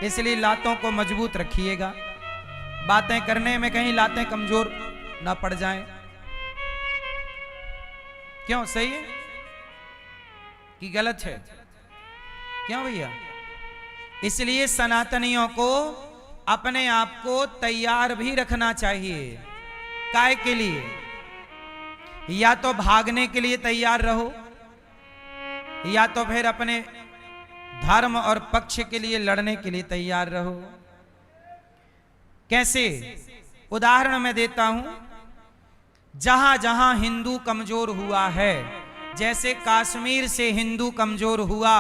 इसलिए लातों को मजबूत रखिएगा, बातें करने में कहीं लातें कमजोर ना पड़ जाएं। क्यों, सही है कि गलत है? क्यों भैया? इसलिए सनातनियों को अपने आप को तैयार भी रखना चाहिए। काय के लिए? या तो भागने के लिए तैयार रहो, या तो फिर अपने धर्म और पक्ष के लिए लड़ने के लिए तैयार रहो। कैसे? उदाहरण मैं देता हूं। जहां जहां हिंदू कमजोर हुआ है, जैसे कश्मीर से हिंदू कमजोर हुआ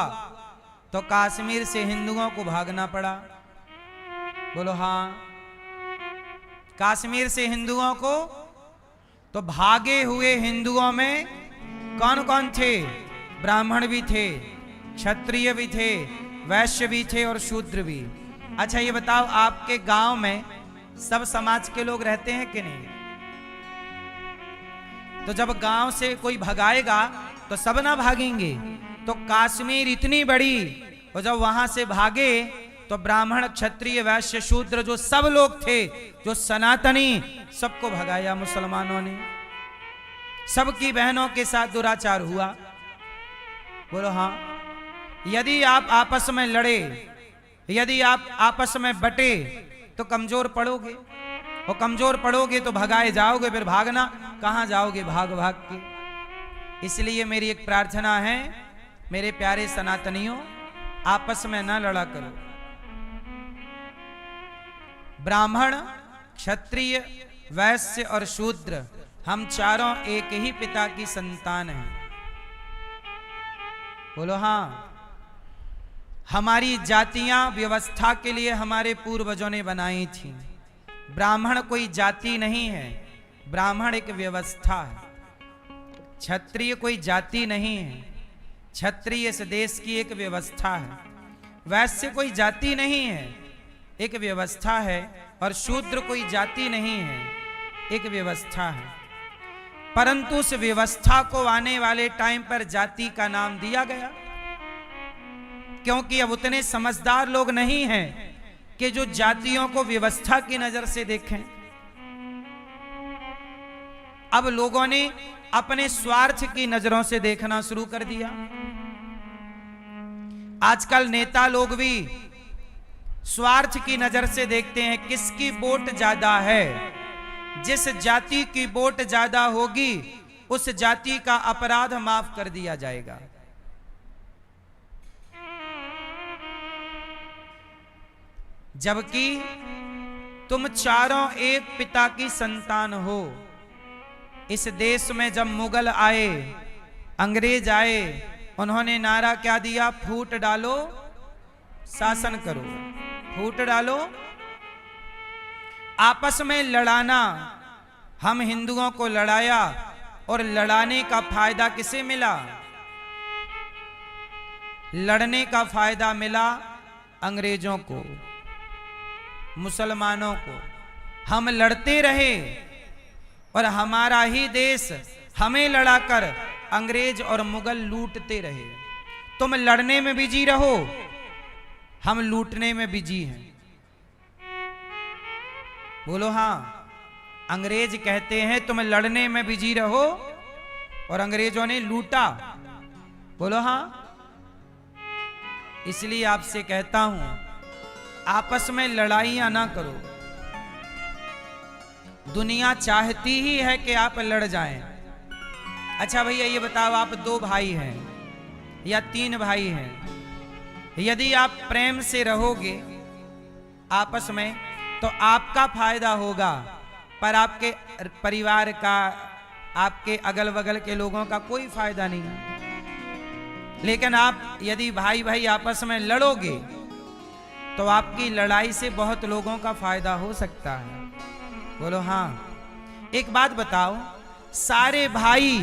तो कश्मीर से हिंदुओं को भागना पड़ा। बोलो हां। कश्मीर से हिंदुओं को, तो भागे हुए हिंदुओं में कौन कौन थे? ब्राह्मण भी थे, क्षत्रिय भी थे, वैश्य भी थे और शूद्र भी। अच्छा ये बताओ, आपके गांव में सब समाज के लोग रहते हैं कि नहीं? तो जब गांव से कोई भगाएगा तो सब ना भागेंगे। तो कश्मीर इतनी बड़ी, और जब वहां से भागे तो ब्राह्मण, क्षत्रिय, वैश्य, शूद्र जो सब लोग थे, जो सनातनी, सबको भगाया मुसलमानों ने। सबकी बहनों के साथ दुराचार हुआ। बोलो हाँ। यदि आप आपस में लड़े, यदि आप आपस में बटे तो कमजोर पड़ोगे, और कमजोर पड़ोगे तो भगाए जाओगे। फिर भागना कहां जाओगे? भाग भाग के। इसलिए मेरी एक प्रार्थना है, मेरे प्यारे सनातनियों, आपस में ना लड़ा करो। ब्राह्मण, क्षत्रिय, वैश्य और शूद्र, हम चारों एक ही पिता की संतान हैं। बोलो हाँ। हमारी जातियां व्यवस्था के लिए हमारे पूर्वजों ने बनाई थी। ब्राह्मण कोई जाति नहीं है, ब्राह्मण एक व्यवस्था है। क्षत्रिय कोई जाति नहीं है, क्षत्रिय इस देश की एक व्यवस्था है। वैश्य कोई जाति नहीं है, एक व्यवस्था है। और शूद्र कोई जाति नहीं है, एक व्यवस्था है। परंतु उस व्यवस्था को आने वाले टाइम पर जाति का नाम दिया गया, क्योंकि अब उतने समझदार लोग नहीं हैं कि जो जातियों को व्यवस्था की नजर से देखें। अब लोगों ने अपने स्वार्थ की नजरों से देखना शुरू कर दिया। आजकल नेता लोग भी स्वार्थ की नजर से देखते हैं, किसकी वोट ज्यादा है। जिस जाति की वोट ज्यादा होगी उस जाति का अपराध माफ कर दिया जाएगा। जबकि तुम चारों एक पिता की संतान हो। इस देश में जब मुगल आए, अंग्रेज आए, उन्होंने नारा क्या दिया? फूट डालो, शासन करो। फूट डालो। आपस में लड़ाना, हम हिंदुओं को लड़ाया, और लड़ाने का फायदा किसे मिला? लड़ने का फायदा मिला अंग्रेजों को, मुसलमानों को। हम लड़ते रहे और हमारा ही देश हमें लड़ाकर अंग्रेज और मुगल लूटते रहे। तुम लड़ने में बिजी रहो, हम लूटने में बिजी हैं। बोलो हाँ। अंग्रेज कहते हैं तुम लड़ने में बिजी रहो, और अंग्रेजों ने लूटा। बोलो हाँ। इसलिए आपसे कहता हूं, आपस में लड़ाइयां ना करो। दुनिया चाहती ही है कि आप लड़ जाएं। अच्छा भैया ये बताओ, आप 2 भाई हैं या 3 भाई हैं, यदि आप प्रेम से रहोगे आपस में तो आपका फायदा होगा, पर आपके परिवार का, आपके अगल बगल के लोगों का कोई फायदा नहीं। लेकिन आप यदि भाई भाई आपस में लड़ोगे तो आपकी लड़ाई से बहुत लोगों का फायदा हो सकता है। बोलो हाँ। एक बात बताओ, सारे भाई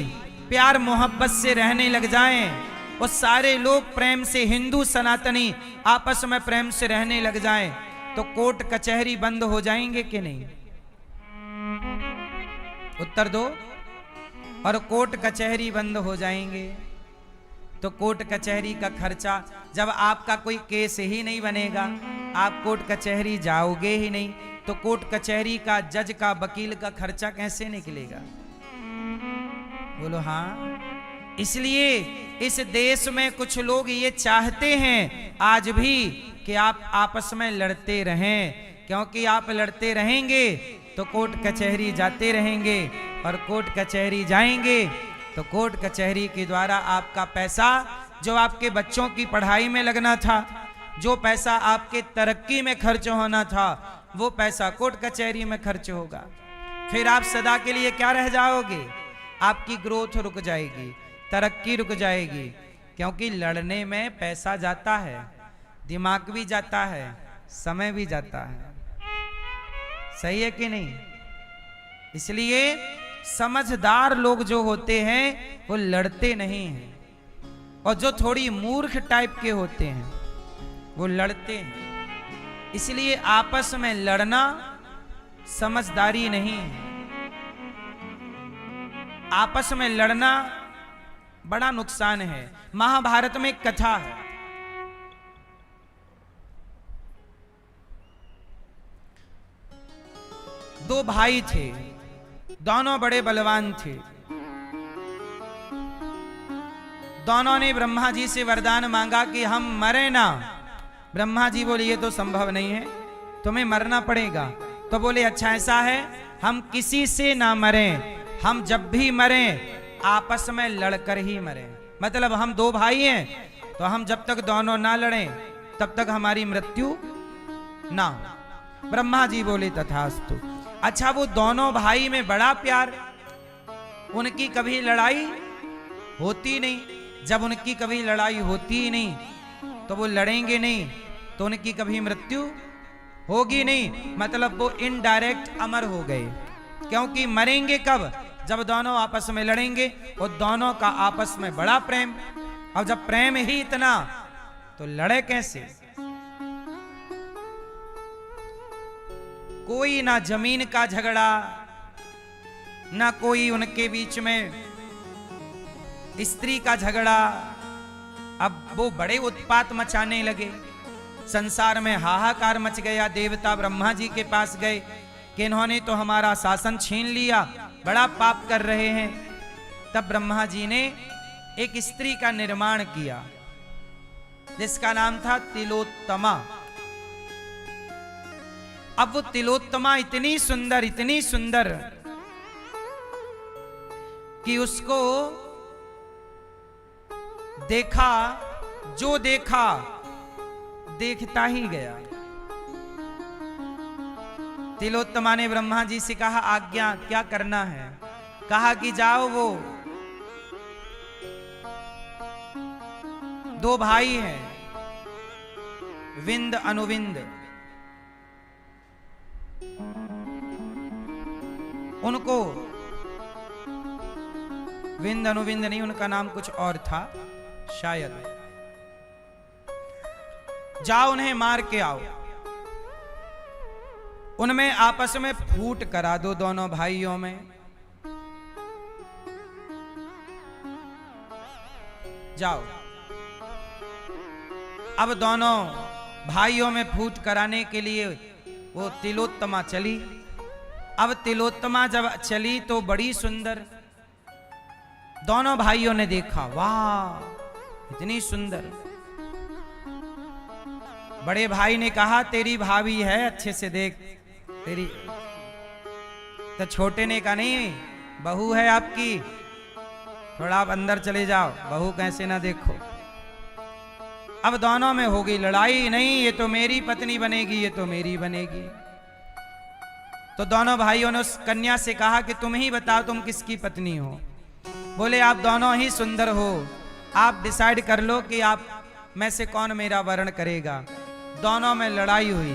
प्यार मोहब्बत से रहने लग जाएं और सारे लोग प्रेम से, हिंदू सनातनी आपस में प्रेम से रहने लग जाएं, तो कोर्ट कचहरी बंद हो जाएंगे कि नहीं? उत्तर दो। और कोर्ट कचहरी बंद हो जाएंगे तो कोर्ट कचहरी का खर्चा, जब आपका कोई केस ही नहीं बनेगा, आप कोर्ट कचहरी जाओगे ही नहीं, तो कोर्ट कचहरी का, जज का, वकील का खर्चा कैसे निकलेगा? बोलो हाँ। इसलिए इस देश में कुछ लोग ये चाहते हैं आज भी कि आप आपस में लड़ते रहें, क्योंकि आप लड़ते रहेंगे तो कोर्ट कचहरी जाते रहेंगे, और कोर्ट कचहरी जाएंगे तो कोर्ट कचहरी के द्वारा आपका पैसा, जो आपके बच्चों की पढ़ाई में लगना था, जो पैसा आपके तरक्की में खर्च होना था, वो पैसा कोर्ट कचहरी में खर्च होगा। फिर आप सदा के लिए क्या रह जाओगे? आपकी ग्रोथ रुक जाएगी, तरक्की रुक जाएगी, क्योंकि लड़ने में पैसा जाता है, दिमाग भी जाता है, समय भी जाता है। सही है कि नहीं? इसलिए समझदार लोग जो होते हैं वो लड़ते नहीं हैं, और जो थोड़ी मूर्ख टाइप के होते हैं वो लड़ते हैं। इसलिए आपस में लड़ना समझदारी नहीं है। आपस में लड़ना बड़ा नुकसान है। महाभारत में एक कथा है, दो भाई थे, दोनों बड़े बलवान थे। दोनों ने ब्रह्मा जी से वरदान मांगा कि हम मरे ना। ब्रह्मा जी बोले ये तो संभव नहीं है, तुम्हें मरना पड़ेगा। तो बोले अच्छा ऐसा है, हम किसी से ना मरें, हम जब भी मरें आपस में लड़कर ही मरें। मतलब हम दो भाई हैं, तो हम जब तक दोनों ना लड़ें तब तक हमारी मृत्यु ना हो। ब्रह्मा जी बोले तथास्तु। अच्छा, वो दोनों भाई में बड़ा प्यार, उनकी कभी लड़ाई होती नहीं। जब उनकी कभी लड़ाई होती ही नहीं तो वो लड़ेंगे नहीं, तो उनकी कभी मृत्यु होगी नहीं। मतलब वो इनडायरेक्ट अमर हो गए, क्योंकि मरेंगे कब? जब दोनों आपस में लड़ेंगे। और दोनों का आपस में बड़ा प्रेम, और जब प्रेम ही इतना तो लड़े कैसे? कोई ना जमीन का झगड़ा, ना कोई उनके बीच में स्त्री का झगड़ा। अब वो बड़े उत्पात मचाने लगे, संसार में हाहाकार मच गया। देवता ब्रह्मा जी के पास गए कि इन्होंने तो हमारा शासन छीन लिया, बड़ा पाप कर रहे हैं। तब ब्रह्मा जी ने एक स्त्री का निर्माण किया जिसका नाम था तिलोत्तमा। अब वो तिलोत्तमा इतनी सुंदर कि उसको देखा, जो देखा देखता ही गया। तिलोत्तमा ने ब्रह्मा जी से कहा आज्ञा क्या करना है? कहा कि जाओ, वो दो भाई हैं, विंद अनुविंद, उनको, विंद अनुविंद नहीं, उनका नाम कुछ और था शायद। जाओ उन्हें मार के आओ, उनमें आपस में फूट करा दो दोनों भाइयों में। जाओ। अब दोनों भाइयों में फूट कराने के लिए वो तिलोत्तमा चली। अब तिलोत्तमा जब चली तो बड़ी सुंदर, दोनों भाइयों ने देखा, वाह इतनी सुंदर। बड़े भाई ने कहा तेरी भाभी है, अच्छे से देख तेरी। तो छोटे ने कहा नहीं, बहू है आपकी, थोड़ा आप अंदर चले जाओ, बहू कैसे ना देखो। अब दोनों में हो गई लड़ाई, नहीं ये तो मेरी पत्नी बनेगी, ये तो मेरी बनेगी। तो दोनों भाइयों ने उस कन्या से कहा कि तुम ही बताओ तुम किसकी पत्नी हो। बोले आप दोनों ही सुंदर हो, आप डिसाइड कर लो कि आप में से कौन मेरा वर्ण करेगा। दोनों में लड़ाई हुई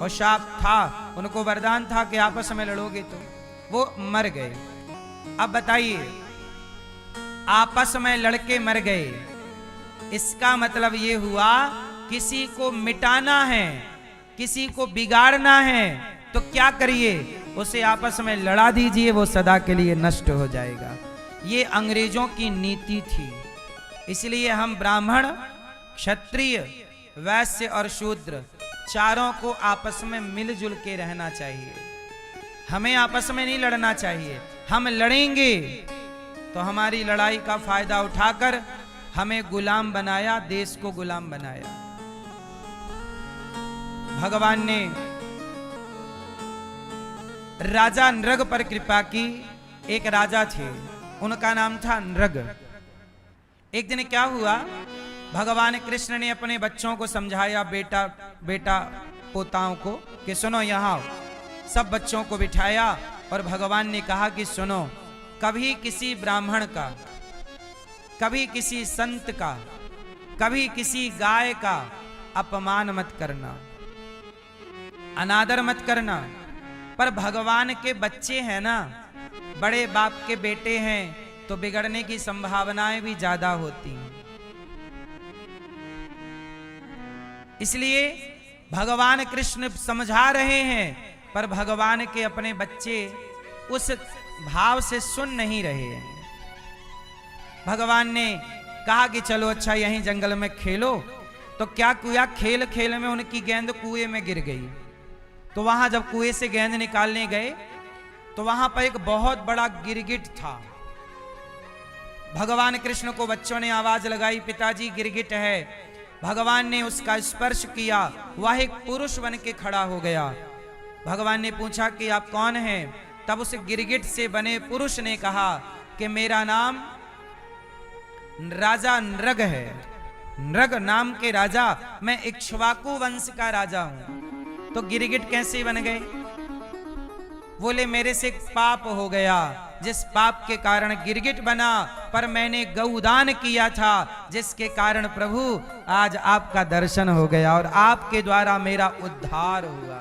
और शाप था, उनको वरदान था कि आपस में लड़ोगे तो। वो मर गए। अब बताइए, आपस में लड़के मर गए, इसका मतलब ये हुआ किसी को मिटाना है, किसी को बिगाड़ना है, तो क्या करिए, उसे आपस में लड़ा दीजिए, वो सदा के लिए नष्ट हो जाएगा। ये अंग्रेजों की नीति थी। इसलिए हम ब्राह्मण, क्षत्रिय, वैश्य और शूद्र चारों को आपस में मिलजुल के रहना चाहिए। हमें आपस में नहीं लड़ना चाहिए। हम लड़ेंगे तो हमारी लड़ाई का फायदा उठाकर हमें गुलाम बनाया, देश को गुलाम बनाया। भगवान ने राजा नृग पर कृपा की। एक राजा थे, उनका नाम था नृग। एक दिन क्या हुआ, भगवान कृष्ण ने अपने बच्चों को समझाया, बेटा पोताओं को, कि सुनो यहाँ आओ। सब बच्चों को बिठाया और भगवान ने कहा कि सुनो, कभी किसी ब्राह्मण का, कभी किसी संत का, कभी किसी गाय का अपमान मत करना, अनादर मत करना। पर भगवान के बच्चे हैं ना, बड़े बाप के बेटे हैं, तो बिगड़ने की संभावनाएं भी ज्यादा होती हैं। इसलिए भगवान कृष्ण समझा रहे हैं, पर भगवान के अपने बच्चे उस भाव से सुन नहीं रहे हैं। भगवान ने कहा कि चलो अच्छा यहीं जंगल में खेलो। तो क्या किया, खेल खेल में उनकी गेंद कुएं में गिर गई। तो वहां जब कुएं से गेंद निकालने गए तो वहां पर एक बहुत बड़ा गिरगिट था। भगवान कृष्ण को बच्चों ने आवाज लगाई, पिताजी गिरगिट है। भगवान ने उसका स्पर्श किया, वह एक पुरुष बन के खड़ा हो गया। भगवान ने पूछा कि आप कौन हैं? तब उस गिरगिट से बने पुरुष ने कहा कि मेरा नाम राजा नृग है। नृग नाम के राजा, मैं इक्ष्वाकु वंश का राजा हूं। तो गिरगिट कैसे बन गए? बोले मेरे से पाप हो गया, जिस पाप के कारण गिरगिट बना, पर मैंने गौदान किया था, जिसके कारण प्रभु आज आपका दर्शन हो गया और आपके द्वारा मेरा उद्धार हुआ।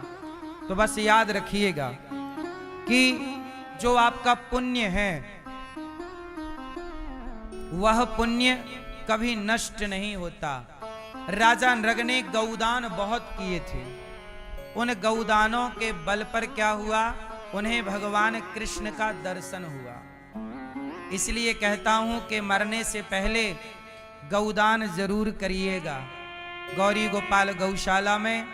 तो बस याद रखिएगा कि जो आपका पुण्य है वह पुण्य कभी नष्ट नहीं होता। राजा नृग ने गौदान बहुत किए थे। उन गौदानों के बल पर क्या हुआ, उन्हें भगवान कृष्ण का दर्शन हुआ। इसलिए कहता हूं कि मरने से पहले गौदान जरूर करिएगा। गौरी गोपाल गौशाला में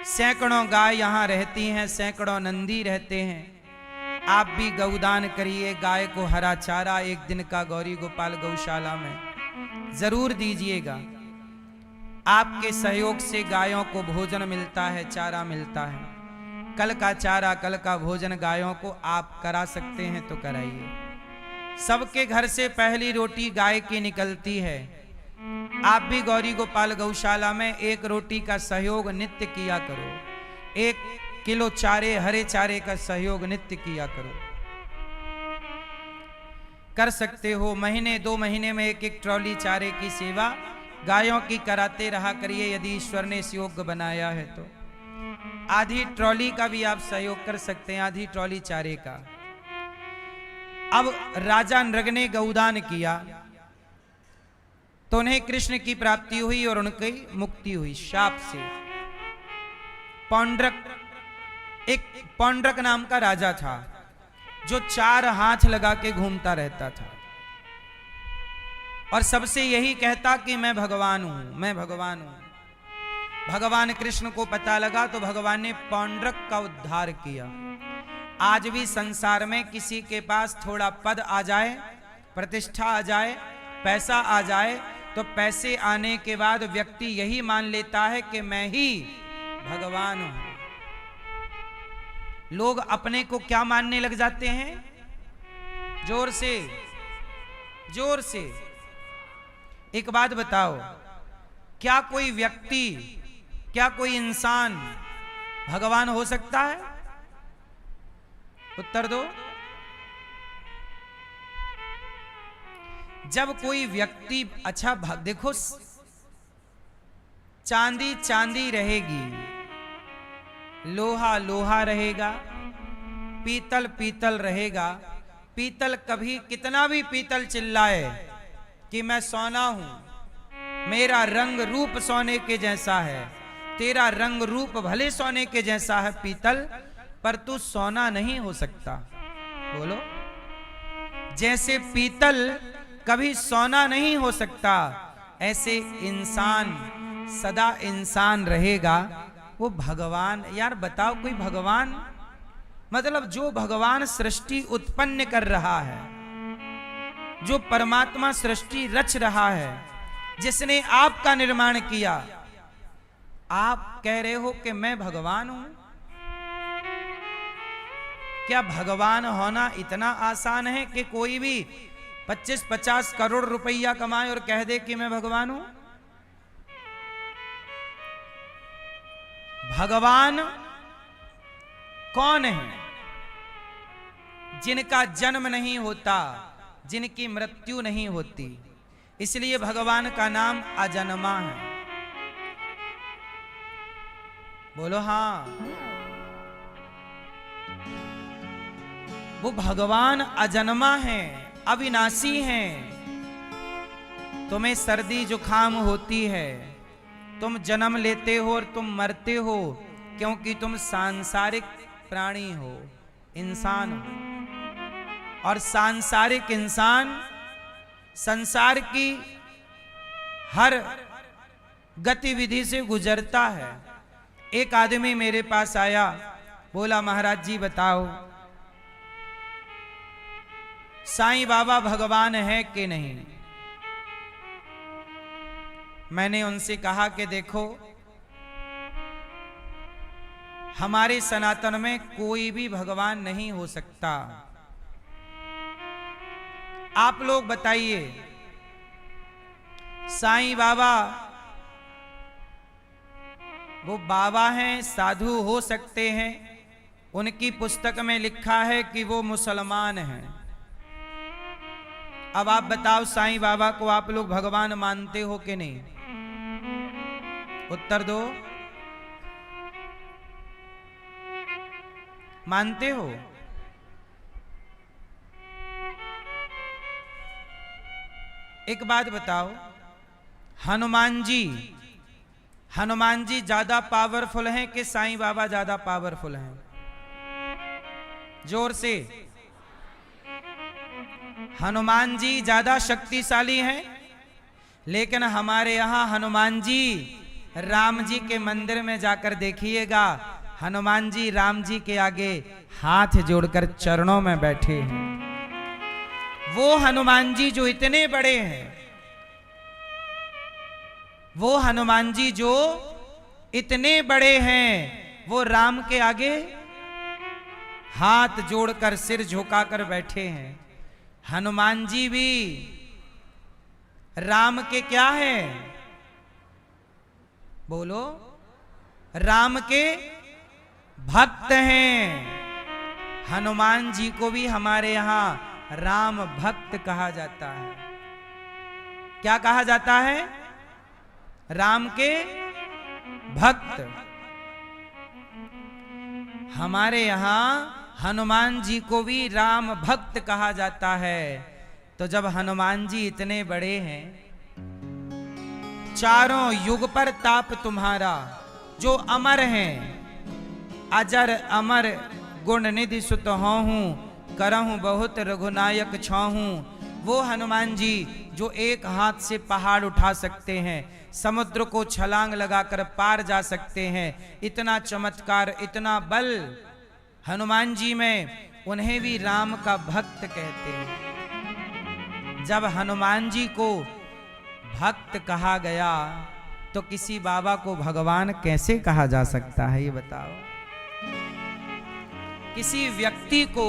सैकड़ों गाय यहां रहती हैं, सैकड़ों नंदी रहते हैं। आप भी गौदान करिए, गाय को हरा चारा एक दिन का गौरी गोपाल गौशाला में जरूर दीजिएगा। आपके सहयोग से गायों को भोजन मिलता है, चारा मिलता है। कल का चारा, कल का भोजन गायों को आप करा सकते हैं तो कराइए। सबके घर से पहली रोटी गाय की निकलती है। आप भी गौरी गोपाल गौशाला में एक रोटी का सहयोग नित्य किया करो। 1 किलो चारे, हरे चारे का सहयोग नित्य किया करो। कर सकते हो महीने 2 महीने में 1-1 ट्रॉली चारे की सेवा गायों की कराते रहा करिए, यदि ईश्वर ने इस योग्य बनाया है तो। आधी ट्रॉली का भी आप सहयोग कर सकते हैं, आधी ट्रॉली चारे का। अब राजा नृग ने गौदान किया तो उन्हें कृष्ण की प्राप्ति हुई और उनकी मुक्ति हुई शाप से। पौंड्रक नाम का राजा था जो 4 हाथ लगा के घूमता रहता था और सबसे यही कहता कि मैं भगवान हूं, मैं भगवान हूं। भगवान कृष्ण को पता लगा तो भगवान ने पौंड्रक का उद्धार किया। आज भी संसार में किसी के पास थोड़ा पद आ जाए, प्रतिष्ठा आ जाए, पैसा आ जाए, तो पैसे आने के बाद व्यक्ति यही मान लेता है कि मैं ही भगवान हूं। लोग अपने को क्या मानने लग जाते हैं? जोर से, जोर से। एक बात बताओ, क्या कोई व्यक्ति, क्या कोई इंसान भगवान हो सकता है? उत्तर दो। जब कोई व्यक्ति, अच्छा देखो, चांदी चांदी रहेगी, लोहा लोहा रहेगा, पीतल पीतल रहेगा। पीतल कभी कितना भी पीतल चिल्लाए कि मैं सोना हूं, मेरा रंग रूप सोने के जैसा है, तेरा रंग रूप भले सोने के जैसा है पीतल, पर तू सोना नहीं हो सकता। बोलो। जैसे पीतल कभी सोना नहीं हो सकता, ऐसे इंसान सदा इंसान रहेगा वो भगवान। यार बताओ, कोई भगवान, मतलब जो भगवान सृष्टि उत्पन्न कर रहा है, जो परमात्मा सृष्टि रच रहा है, जिसने आपका निर्माण किया, आप कह रहे हो कि मैं भगवान हूं। क्या भगवान होना इतना आसान है कि कोई भी 25-50 करोड़ रुपया कमाए और कह दे कि मैं भगवान हूं? भगवान कौन है? जिनका जन्म नहीं होता, जिनकी मृत्यु नहीं होती, इसलिए भगवान का नाम अजन्मा है। बोलो हाँ। वो भगवान अजन्मा है, अविनाशी है। तुम्हें सर्दी जुकाम होती है, तुम जन्म लेते हो और तुम मरते हो, क्योंकि तुम सांसारिक प्राणी हो, इंसान हो। और सांसारिक इंसान संसार की हर गतिविधि से गुजरता है। एक आदमी मेरे पास आया, बोला महाराज जी बताओ साईं बाबा भगवान है कि नहीं। मैंने उनसे कहा कि देखो, हमारे सनातन में कोई भी भगवान नहीं हो सकता। आप लोग बताइए, साईं बाबा वो बाबा हैं, साधु हो सकते हैं। उनकी पुस्तक में लिखा है कि वो मुसलमान हैं। अब आप बताओ, साईं बाबा को आप लोग भगवान मानते हो कि नहीं? उत्तर दो। मानते हो? एक बात बताओ, हनुमान जी ज्यादा पावरफुल हैं कि साईं बाबा ज्यादा पावरफुल हैं? जोर से। हनुमान जी ज्यादा शक्तिशाली हैं, लेकिन हमारे यहां हनुमान जी, राम जी के मंदिर में जाकर देखिएगा, हनुमान जी राम जी के आगे हाथ जोड़कर चरणों में बैठे हैं। वो हनुमान जी जो इतने बड़े हैं, वो हनुमान जी जो इतने बड़े हैं, वो राम के आगे हाथ जोड़कर सिर झुकाकर बैठे हैं। हनुमान जी भी राम के क्या है? बोलो, राम के भक्त हैं। हनुमान जी को भी हमारे यहां राम भक्त कहा जाता है। क्या कहा जाता है? राम के भक्त। हमारे यहां हनुमान जी को भी राम भक्त कहा जाता है। तो जब हनुमान जी इतने बड़े हैं, चारों युग पर ताप तुम्हारा, जो अमर हैं, अजर अमर गुण निधि सुत हूं, करहूं बहुत रघुनायक छाहूं। वो हनुमान जी जो एक हाथ से पहाड़ उठा सकते हैं, समुद्र को छलांग लगाकर पार जा सकते हैं, इतना चमत्कार, इतना बल हनुमान जी में, उन्हें भी राम का भक्त कहते हैं। जब हनुमान जी को भक्त कहा गया, तो किसी बाबा को भगवान कैसे कहा जा सकता है, ये बताओ? किसी व्यक्ति को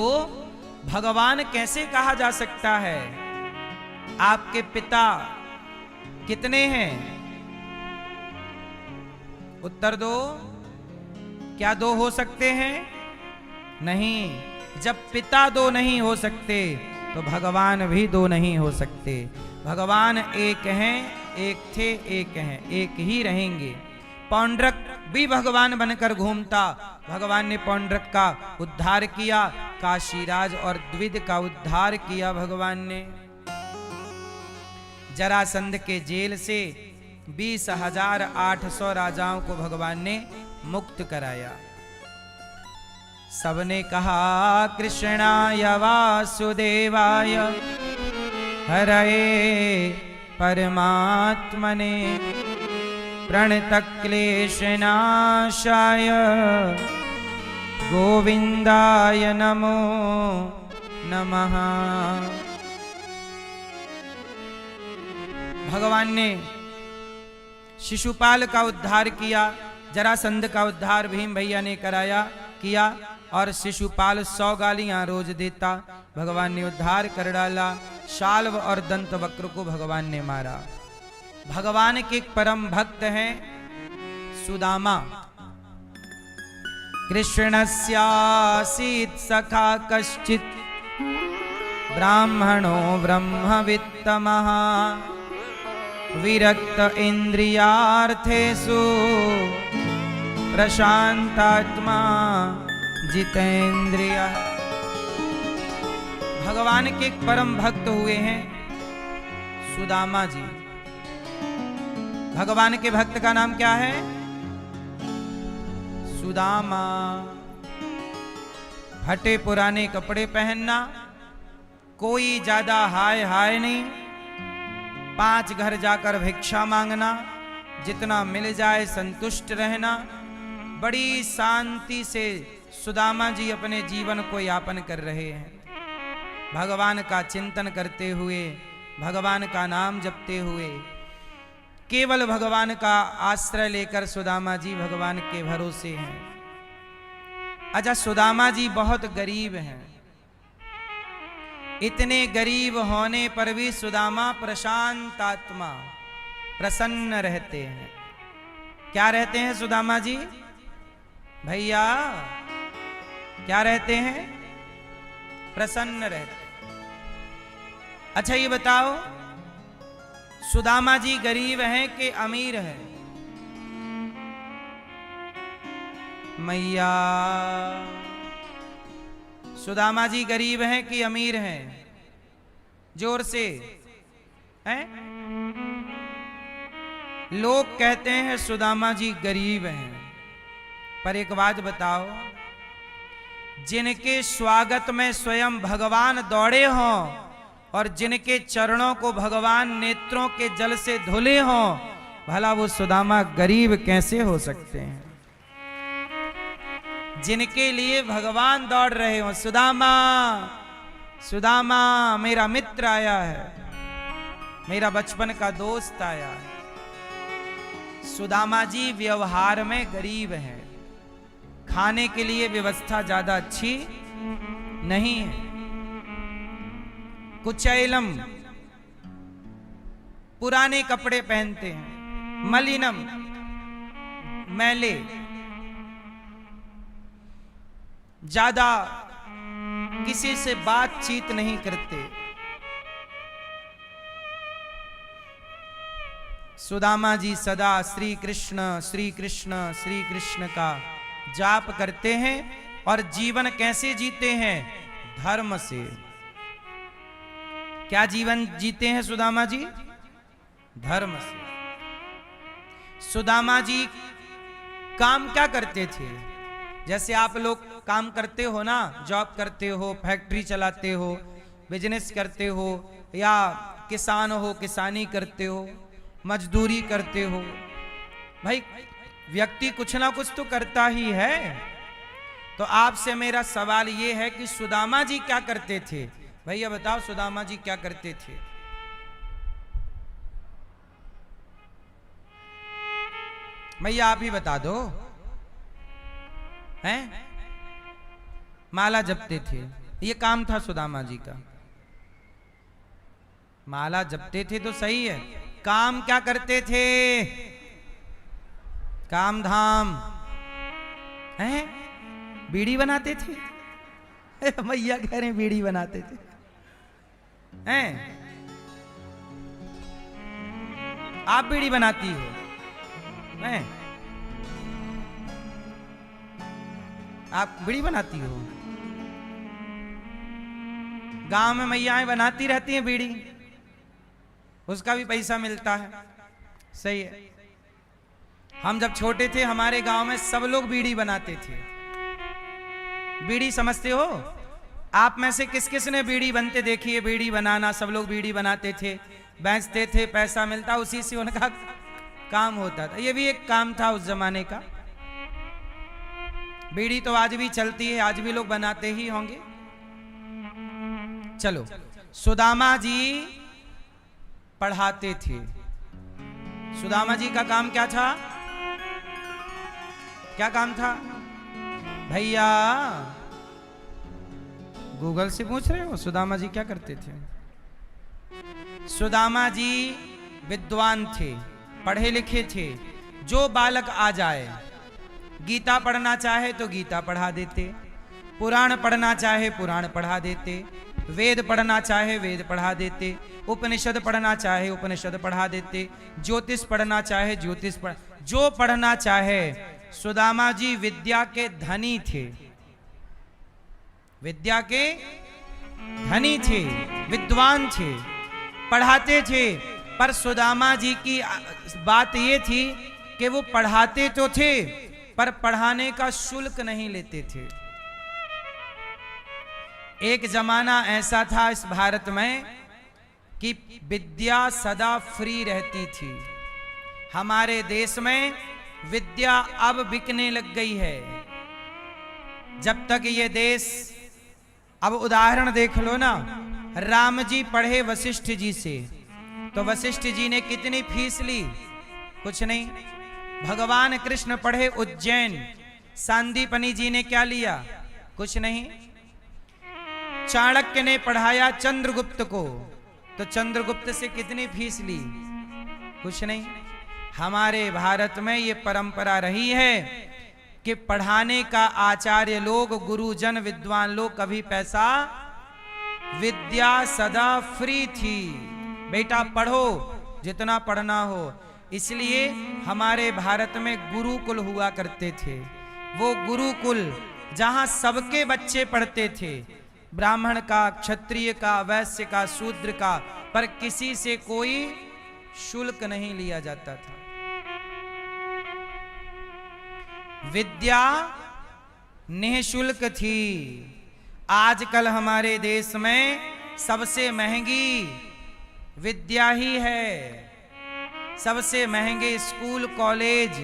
भगवान कैसे कहा जा सकता है? आपके पिता कितने हैं? उत्तर दो। क्या दो हो सकते हैं? नहीं। जब पिता दो नहीं हो सकते, तो भगवान भी दो नहीं हो सकते। भगवान एक हैं, एक थे, एक हैं, एक ही रहेंगे। पौंड्रक भी भगवान बनकर घूमता। भगवान ने पौंड्रक का उद्धार किया, काशीराज और द्विद का उद्धार किया भगवान ने। जरासंध के जेल से 20,800 राजाओं को भगवान ने मुक्त कराया। सबने कहा कृष्णाय वासुदेवाय हरये परमात्मने। प्रणतक्लेशनाशाय गोविंदाय नमो नमः। भगवान ने शिशुपाल का उद्धार किया, जरासंध का उद्धार भीम भैया ने किया और शिशुपाल 100 गालियां रोज देता। भगवान ने उद्धार कर डाला। शाल्व और दंत वक्र को भगवान ने मारा। भगवान के एक परम भक्त हैं सुदामा। कृष्णस्यासीत् सखा कश्चित् ब्राह्मणो ब्रह्मवित्तमः विरक्त इंद्रियार्थेषु प्रशांतात्मा जितेंद्रिय। भगवान के एक परम भक्त हुए हैं सुदामा जी। भगवान के भक्त का नाम क्या है? सुदामा। फटे पुराने कपड़े पहनना, कोई ज्यादा हाय हाय नहीं, 5 घर जाकर भिक्षा मांगना, जितना मिल जाए संतुष्ट रहना, बड़ी शांति से सुदामा जी अपने जीवन को यापन कर रहे हैं। भगवान का चिंतन करते हुए, भगवान का नाम जपते हुए, केवल भगवान का आश्रय लेकर सुदामा जी भगवान के भरोसे हैं। अच्छा, सुदामा जी बहुत गरीब हैं। इतने गरीब होने पर भी सुदामा प्रशांत आत्मा, प्रसन्न रहते हैं। क्या रहते हैं सुदामा जी? भैया क्या रहते हैं? प्रसन्न रहते हैं। अच्छा ये बताओ, सुदामा जी गरीब हैं कि अमीर हैं? मैया, सुदामा जी गरीब हैं कि अमीर हैं? जोर से हैं? लोग कहते हैं सुदामा जी गरीब हैं, पर एक बात बताओ, जिनके स्वागत में स्वयं भगवान दौड़े हों और जिनके चरणों को भगवान नेत्रों के जल से धुले हों, भला वो सुदामा गरीब कैसे हो सकते हैं? जिनके लिए भगवान दौड़ रहे हो, सुदामा सुदामा मेरा मित्र आया है, मेरा बचपन का दोस्त आया है। सुदामा जी व्यवहार में गरीब हैं, खाने के लिए व्यवस्था ज्यादा अच्छी नहीं है। कुचैलम, पुराने कपड़े पहनते हैं, मलिनम, मैले, ज्यादा किसी से बातचीत नहीं करते। सुदामा जी सदा श्री कृष्ण श्री कृष्ण श्री कृष्ण का जाप करते हैं और जीवन कैसे जीते हैं? धर्म से। क्या जीवन जीते हैं सुदामा जी? धर्म से। सुदामा जी काम क्या करते थे? जैसे आप लोग काम करते हो ना, जॉब करते हो, फैक्ट्री चलाते हो, बिजनेस करते हो, या किसान हो, किसानी करते हो, मजदूरी करते हो। भाई व्यक्ति कुछ ना कुछ तो करता ही है। तो आपसे मेरा सवाल ये है कि सुदामा जी क्या करते थे? भैया बताओ, सुदामा जी क्या करते थे? भैया आप ही बता दो। हैं? माला जपते थे, ये काम था सुदामा जी का। माला जपते थे तो सही है, काम क्या करते थे? काम धाम हैं? बीड़ी बनाते थे। मैया कह रहे हैं बीड़ी बनाते थे हैं? आप बीड़ी बनाती हो हैं? आप बीड़ी बनाती हो? गांव में मैयाएं बनाती रहती हैं बीड़ी, उसका भी पैसा मिलता है। सही है। हम जब छोटे थे हमारे गांव में सब लोग बीड़ी बनाते थे। बीड़ी समझते हो? आप में से किस किस ने बीड़ी बनते देखी है? बीड़ी बनाना, सब लोग बीड़ी बनाते थे, बेचते थे, पैसा मिलता, उसी से उनका काम होता था। ये भी एक काम था उस जमाने का। बीड़ी तो आज भी चलती है, आज भी लोग बनाते ही होंगे। चलो, सुदामा जी पढ़ाते थे। सुदामा जी का काम क्या था? क्या काम था भैया? गूगल से पूछ रहे हो सुदामा जी क्या करते थे? सुदामा जी विद्वान थे, पढ़े लिखे थे। जो बालक आ जाए, गीता पढ़ना चाहे तो गीता पढ़ा देते, पुराण पढ़ना चाहे पुराण पढ़ा देते, वेद पढ़ना चाहे वेद पढ़ा देते, उपनिषद पढ़ना चाहे उपनिषद पढ़ा देते, ज्योतिष पढ़ना चाहे ज्योतिष जो पढ़ना चाहे। सुदामा जी विद्या के धनी थे, विद्या के धनी थे, विद्वान थे, पढ़ाते थे। पर सुदामा जी की बात ये थी कि वो पढ़ाते तो थे पर पढ़ाने का शुल्क नहीं लेते थे। एक जमाना ऐसा था इस भारत में कि विद्या सदा फ्री रहती थी। हमारे देश में विद्या अब बिकने लग गई है। जब तक ये देश, अब उदाहरण देख लो ना, राम जी पढ़े वशिष्ठ जी से, तो वशिष्ठ जी ने कितनी फीस ली? कुछ नहीं। भगवान कृष्ण पढ़े उज्जैन, सांदीपनी जी ने क्या लिया? कुछ नहीं। चाणक्य ने पढ़ाया चंद्रगुप्त को, तो चंद्रगुप्त से कितनी फीस ली? कुछ नहीं। हमारे भारत में ये परंपरा रही है कि पढ़ाने का आचार्य लोग, गुरुजन, विद्वान लोग कभी पैसा, विद्या सदा फ्री थी। बेटा पढ़ो जितना पढ़ना हो। इसलिए हमारे भारत में गुरुकुल हुआ करते थे। वो गुरुकुल जहां सबके बच्चे पढ़ते थे, ब्राह्मण का, क्षत्रिय का, वैश्य का, शूद्र का, पर किसी से कोई शुल्क नहीं लिया जाता था। विद्या निःशुल्क थी। आजकल हमारे देश में सबसे महंगी विद्या ही है। सबसे महंगे स्कूल, कॉलेज,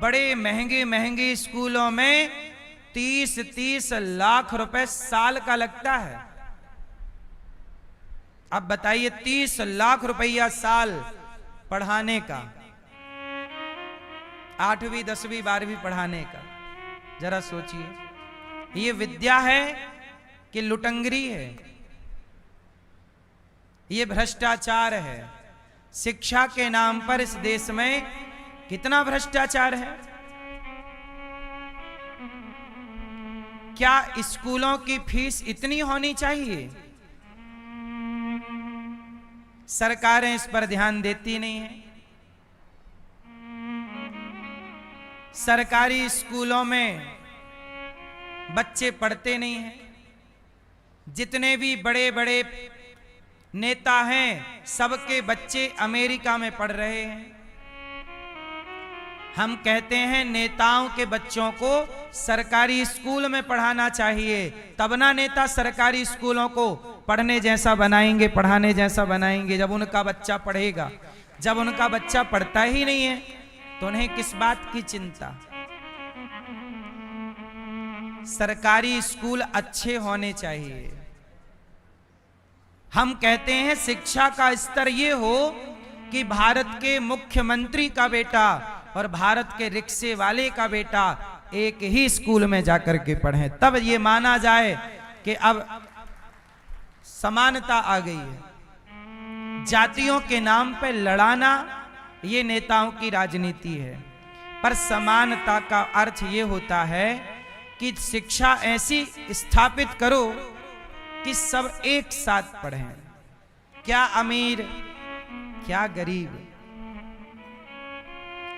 बड़े महंगे महंगे स्कूलों में 30-30 लाख रुपए साल का लगता है। अब बताइए, 30 लाख रुपया साल पढ़ाने का, 8वीं 10वीं 12वीं पढ़ाने का। जरा सोचिए, ये विद्या है कि लुटंगरी है? ये भ्रष्टाचार है। शिक्षा के नाम पर इस देश में कितना भ्रष्टाचार है। क्या स्कूलों की फीस इतनी होनी चाहिए? सरकारें इस पर ध्यान देती नहीं है। सरकारी स्कूलों में बच्चे पढ़ते नहीं हैं। जितने भी बड़े बड़े नेता हैं, सबके बच्चे अमेरिका में पढ़ रहे हैं। हम कहते हैं नेताओं के बच्चों को सरकारी स्कूल में पढ़ाना चाहिए, तब ना नेता सरकारी स्कूलों को पढ़ने जैसा बनाएंगे, पढ़ाने जैसा बनाएंगे। जब उनका बच्चा पढ़ेगा, जब उनका बच्चा पढ़ता ही नहीं है तो उन्हें किस बात की चिंता? सरकारी स्कूल अच्छे होने चाहिए। हम कहते हैं शिक्षा का स्तर ये हो कि भारत के मुख्यमंत्री का बेटा और भारत के रिक्शे वाले का बेटा एक ही स्कूल में जाकर के पढ़ें, तब ये माना जाए कि अब समानता आ गई है। जातियों के नाम पर लड़ाना ये नेताओं की राजनीति है, पर समानता का अर्थ ये होता है कि शिक्षा ऐसी स्थापित करो कि सब एक साथ पढ़ें। क्या अमीर, क्या गरीब।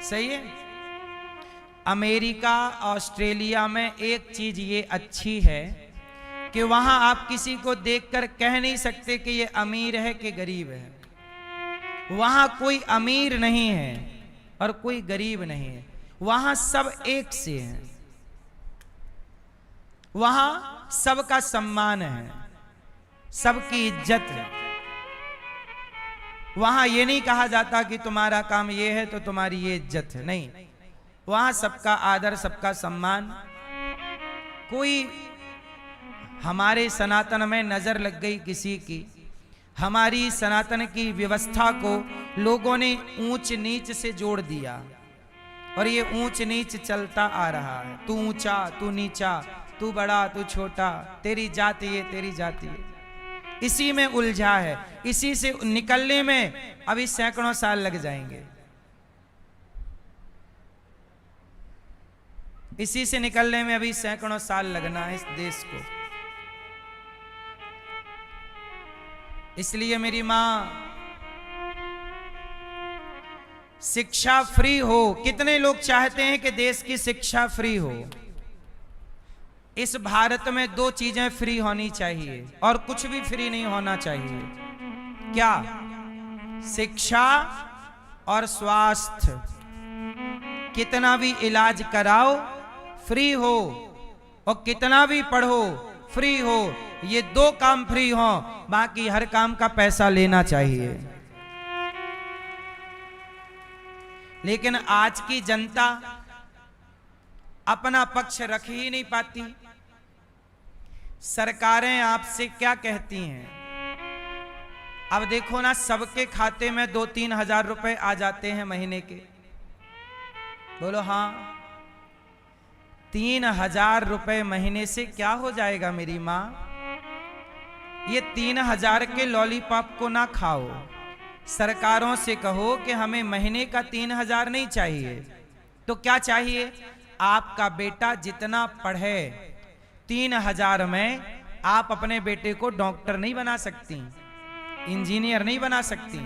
सही है। अमेरिका, ऑस्ट्रेलिया में एक चीज ये अच्छी है कि वहां आप किसी को देखकर कह नहीं सकते कि ये अमीर है कि गरीब है। वहां कोई अमीर नहीं है और कोई गरीब नहीं है। वहां सब एक से हैं। वहां सबका सम्मान है, सबकी इज्जत है। वहां ये नहीं कहा जाता कि तुम्हारा काम ये है तो तुम्हारी ये इज्जत है, नहीं, वहां सबका आदर, सबका सम्मान। कोई हमारे सनातन में नजर लग गई किसी की, हमारी सनातन की व्यवस्था को लोगों ने ऊंच नीच से जोड़ दिया, और ये ऊंच नीच चलता आ रहा है। तू ऊंचा, तू नीचा, तू बड़ा, तू छोटा, तेरी जाति ये, तेरी जाति ये, इसी में उलझा है। इसी से निकलने में अभी सैकड़ों साल लग जाएंगे, इसी से निकलने में अभी सैकड़ों साल लगना है इस देश को। इसलिए मेरी मां, शिक्षा फ्री हो। कितने लोग चाहते हैं कि देश की शिक्षा फ्री हो? इस भारत में दो चीजें फ्री होनी चाहिए और कुछ भी फ्री नहीं होना चाहिए। क्या? शिक्षा और स्वास्थ्य। कितना भी इलाज कराओ फ्री हो, और कितना भी पढ़ो फ्री हो। ये दो काम फ्री हो, बाकी हर काम का पैसा लेना चाहिए। लेकिन आज की जनता अपना पक्ष रख ही नहीं पाती। सरकारें आपसे क्या कहती हैं? अब देखो ना, सबके खाते में 2-3 हजार रुपए आ जाते हैं महीने के। बोलो हाँ, 3 हजार रुपए महीने से क्या हो जाएगा मेरी मां? ये 3 हजार के लॉलीपॉप को ना खाओ। सरकारों से कहो कि हमें महीने का 3 हजार नहीं चाहिए, तो क्या चाहिए? आपका बेटा जितना पढ़े, 3 हजार में आप अपने बेटे को डॉक्टर नहीं बना सकती, इंजीनियर नहीं बना सकती,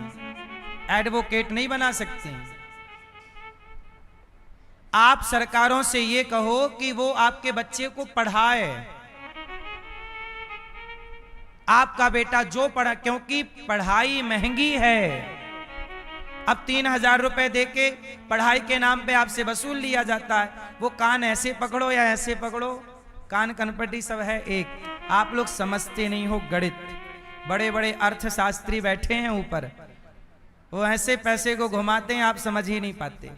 एडवोकेट नहीं बना सकती। आप सरकारों से ये कहो कि वो आपके बच्चे को पढ़ाए, आपका बेटा जो पढ़ा, क्योंकि पढ़ाई महंगी है। अब 3 हजार रुपए देके पढ़ाई के नाम पे आपसे वसूल लिया जाता है। वो कान ऐसे पकड़ो या ऐसे पकड़ो, कान कनपटी सब है एक। आप लोग समझते नहीं हो गणित। बड़े बड़े अर्थशास्त्री बैठे हैं ऊपर, वो ऐसे पैसे को घुमाते हैं, आप समझ ही नहीं पाते।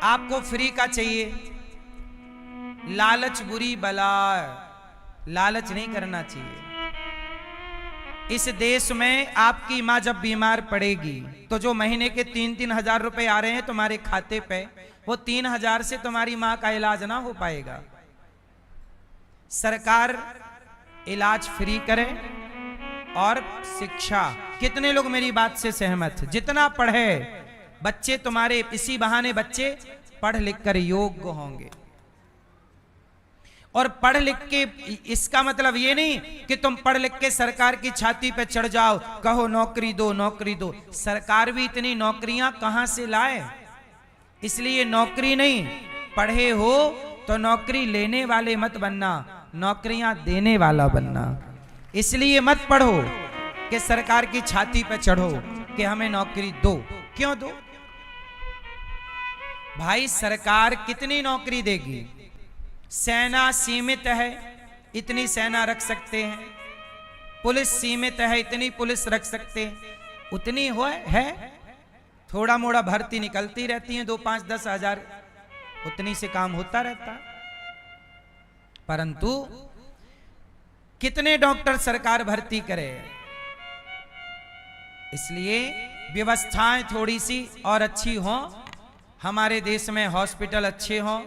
आपको फ्री का चाहिए। लालच बुरी बला, लालच नहीं करना चाहिए। इस देश में आपकी मां जब बीमार पड़ेगी तो जो महीने के 3-3 हजार रुपए आ रहे हैं तुम्हारे खाते पे, वो 3 हजार से तुम्हारी मां का इलाज ना हो पाएगा। सरकार इलाज फ्री करे और शिक्षा। कितने लोग मेरी बात से सहमत? जितना पढ़े बच्चे तुम्हारे, इसी बहाने बच्चे पढ़ लिख कर योग्य होंगे। और पढ़ लिख के, इसका मतलब ये नहीं कि तुम पढ़ लिख के सरकार की छाती पे चढ़ जाओ, कहो नौकरी दो, नौकरी दो। सरकार भी इतनी नौकरियां कहां से लाए? इसलिए नौकरी नहीं, पढ़े हो तो नौकरी लेने वाले मत बनना, नौकरियां देने वाला बनना। इसलिए मत पढ़ो कि सरकार की छाती पे चढ़ो कि हमें नौकरी दो। क्यों दो भाई? सरकार कितनी नौकरी देगी? सेना सीमित है, इतनी सेना रख सकते हैं। पुलिस सीमित है, इतनी पुलिस रख सकते हैं। उतनी है, थोड़ा मोड़ा भर्ती निकलती रहती है, 2-5-10 हजार, उतनी से काम होता रहता। परंतु कितने डॉक्टर सरकार भर्ती करे? इसलिए व्यवस्थाएं थोड़ी सी और अच्छी हों, हमारे देश में हॉस्पिटल अच्छे हों,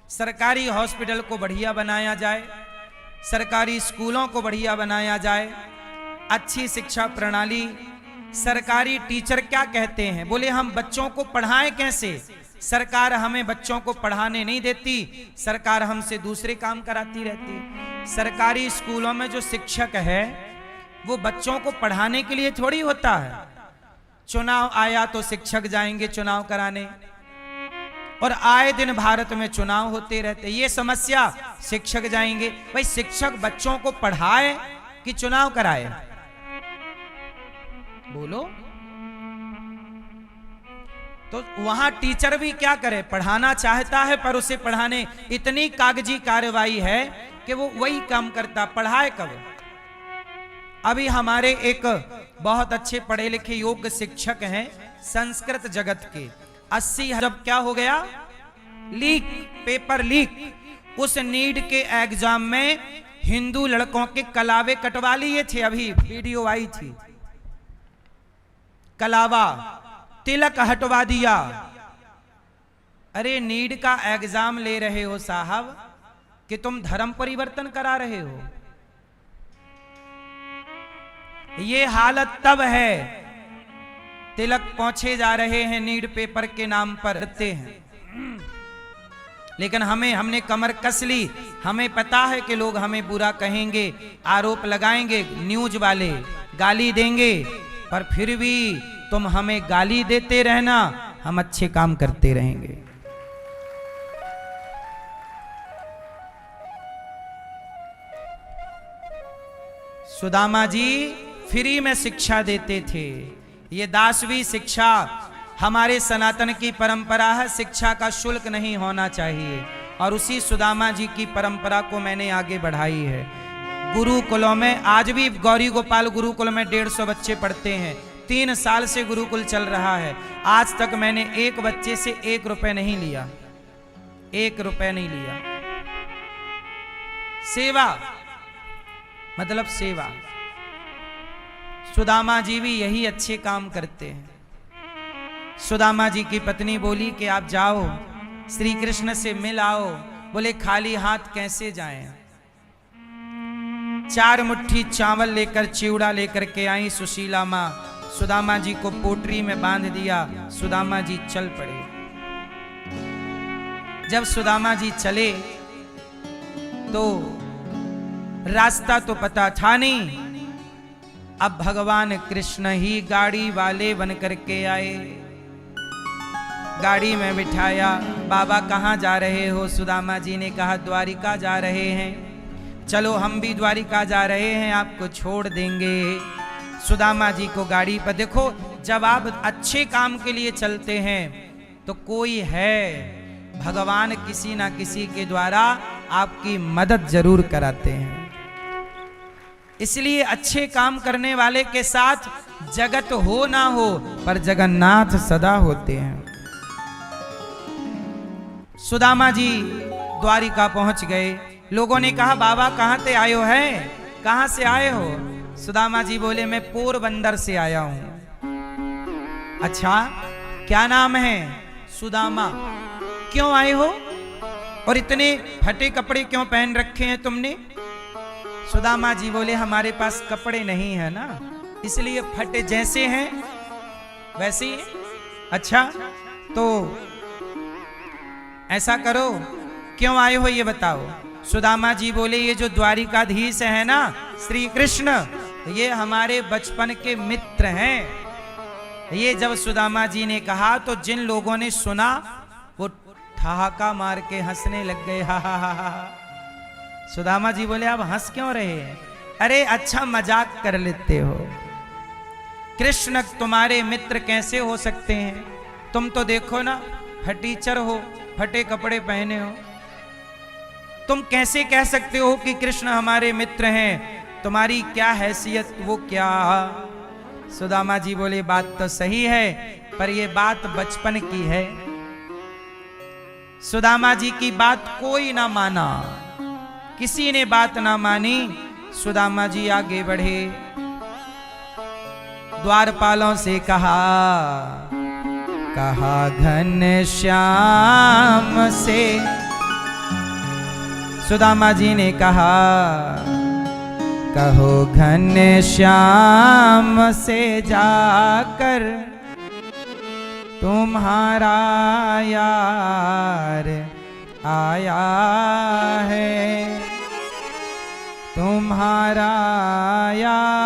सरकारी हॉस्पिटल को बढ़िया बनाया जाए, सरकारी स्कूलों को बढ़िया बनाया जाए, अच्छी शिक्षा प्रणाली। सरकारी टीचर क्या कहते हैं? बोले हम बच्चों को पढ़ाएं कैसे? सरकार हमें बच्चों को पढ़ाने नहीं देती, सरकार हमसे दूसरे काम कराती रहती। सरकारी स्कूलों में जो शिक्षक है वो बच्चों को पढ़ाने के लिए थोड़ी होता है। चुनाव आया तो शिक्षक जाएंगे चुनाव कराने, और आए दिन भारत में चुनाव होते रहते। ये समस्या, शिक्षक जाएंगे। भाई शिक्षक बच्चों को पढ़ाए कि चुनाव कराए? बोलो। तो वहां टीचर भी क्या करे? पढ़ाना चाहता है पर उसे पढ़ाने इतनी कागजी कार्रवाई है कि वो वही काम करता, पढ़ाए कब? अभी हमारे एक बहुत अच्छे पढ़े लिखे योग्य शिक्षक हैं संस्कृत जगत के, 80 जब क्या हो गया, लीक, पेपर लीक। उस नीट के एग्जाम में हिंदू लड़कों के कलावे कटवा लिए थे, अभी वीडियो आई थी, कलावा तिलक हटवा दिया। अरे नीट का एग्जाम ले रहे हो साहब कि तुम धर्म परिवर्तन करा रहे हो? ये हालत तब है, तिलक पहुंचे जा रहे हैं नीट पेपर के नाम पर करते हैं, लेकिन हमने कमर कस ली। हमें पता है कि लोग हमें बुरा कहेंगे, आरोप लगाएंगे, न्यूज वाले गाली देंगे, पर फिर भी तुम हमें गाली देते रहना, हम अच्छे काम करते रहेंगे। सुदामा जी फ्री में शिक्षा देते थे। ये 10वीं शिक्षा हमारे सनातन की परंपरा है, शिक्षा का शुल्क नहीं होना चाहिए, और उसी सुदामा जी की परंपरा को मैंने आगे बढ़ाई है। गुरुकुलों में आज भी गौरी गोपाल गुरुकुल में 150 बच्चे पढ़ते हैं, 3 साल से गुरुकुल चल रहा है। आज तक मैंने एक बच्चे से 1 रुपए नहीं लिया, 1 रुपए नहीं लिया। सेवा मतलब सेवा। सुदामा जी भी यही अच्छे काम करते हैं। सुदामा जी की पत्नी बोली कि आप जाओ श्री कृष्ण से मिल आओ। बोले खाली हाथ कैसे जाएं? 4 मुट्ठी चावल लेकर, चिवड़ा लेकर के आई सुशीला माँ, सुदामा जी को पोटरी में बांध दिया। सुदामा जी चल पड़े। जब सुदामा जी चले तो रास्ता तो पता था नहीं, अब भगवान कृष्ण ही गाड़ी वाले बन करके आए, गाड़ी में बिठाया। बाबा कहाँ जा रहे हो? सुदामा जी ने कहा द्वारिका जा रहे हैं। चलो हम भी द्वारिका जा रहे हैं, आपको छोड़ देंगे। सुदामा जी को गाड़ी पर, देखो जब आप अच्छे काम के लिए चलते हैं तो कोई है, भगवान किसी ना किसी के द्वारा आपकी मदद जरूर कराते हैं। इसलिए अच्छे काम करने वाले के साथ जगत हो ना हो, पर जगन्नाथ सदा होते हैं। सुदामा जी द्वारिका पहुंच गए। लोगों ने कहा बाबा कहां से आए हो? है कहां से आए हो? सुदामा जी बोले मैं पोरबंदर से आया हूं। अच्छा क्या नाम है? सुदामा। क्यों आए हो और इतने फटे कपड़े क्यों पहन रखे हैं तुमने? सुदामा जी बोले हमारे पास कपड़े नहीं है ना, इसलिए फटे, जैसे हैं वैसे ही। अच्छा तो ऐसा करो, क्यों आए हो ये बताओ। सुदामा जी बोले ये जो द्वारिकाधीश है ना श्री कृष्ण, ये हमारे बचपन के मित्र हैं। ये जब सुदामा जी ने कहा तो जिन लोगों ने सुना वो ठहाका मार के हंसने लग गए, हा हा हा हा। सुदामा जी बोले आप हंस क्यों रहे हैं? अरे अच्छा मजाक कर लेते हो। कृष्ण तुम्हारे मित्र कैसे हो सकते हैं? तुम तो देखो ना फटीचर हो, फटे कपड़े पहने हो, तुम कैसे कह सकते हो कि कृष्ण हमारे मित्र हैं? तुम्हारी क्या हैसियत, वो क्या? सुदामा जी बोले बात तो सही है, पर ये बात बचपन की है। सुदामा जी की बात कोई ना माना, किसी ने बात ना मानी। सुदामा जी आगे बढ़े, द्वारपालों से कहा घन श्याम से। सुदामा जी ने कहा कहो घन श्याम से जाकर तुम्हारा यार आया है, तुम्हारा यार